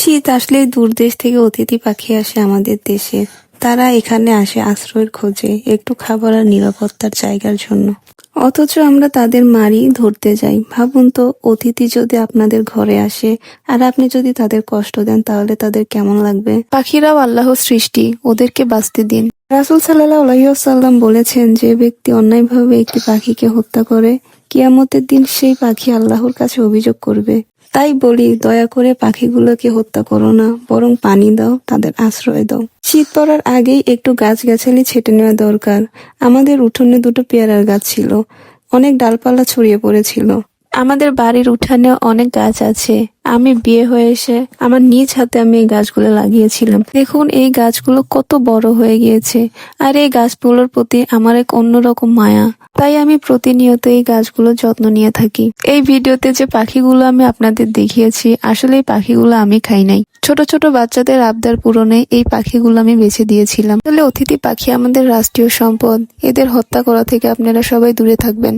শীত আসলেই দূর দেশ থেকে অতিথি পাখি আসে আমাদের দেশে। তারা এখানে আসে আশ্রয়ের খোঁজে, একটু খাবার আর নিরাপত্তার জায়গার জন্য। অথচ আমরা তাদের মারি ধরতে যাই। ভাবুন তো, অতিথি যদি আপনাদের ঘরে আসে আর আপনি যদি তাদের কষ্ট দেন, তাহলে তাদের কেমন লাগবে? পাখিরাও আল্লাহর সৃষ্টি, ওদেরকে বাঁচতে দিন। রাসূল সাল্লাল্লাহু আলাইহি ওয়াসাল্লাম বলেছেন, যে ব্যক্তি অন্যায়ভাবে একটি পাখিকে হত্যা করে, কিয়ামতের দিন সেই পাখি আল্লাহর কাছে অভিযোগ করবে। তাই বলি, দয়া করে পাখিগুলোকে হত্যা করো না, বরং পানি দাও, তাদের আশ্রয় দাও। শীত পড়ার আগেই একটু গাছগাছালি ছেঁটে নেওয়া দরকার। আমাদের উঠোনে দুটো পেয়ারার গাছ ছিল, অনেক ডালপালা ছড়িয়ে পড়েছিল। আমাদের বাড়ির উঠানে অনেক গাছ আছে। আমি বিয়ে হয়ে এসে আমার নিজ হাতে আমি এই গাছগুলো লাগিয়েছিলাম। দেখুন এই গাছগুলো কত বড় হয়ে গিয়েছে, আর এই গাছগুলোর প্রতি আমার এক অন্যরকম মায়া। তাই আমি প্রতিনিয়ত এই গাছগুলোর যত্ন নিয়ে থাকি। এই ভিডিওতে যে পাখিগুলো আমি আপনাদের দেখিয়েছি, আসলে এই পাখিগুলো আমি খাই নাই। ছোট ছোট বাচ্চাদের আবদার পূরণে এই পাখিগুলো আমি বেছে দিয়েছিলাম। আসলে অতিথি পাখি আমাদের রাষ্ট্রীয় সম্পদ। এদের হত্যা করা থেকে আপনারা সবাই দূরে থাকবেন।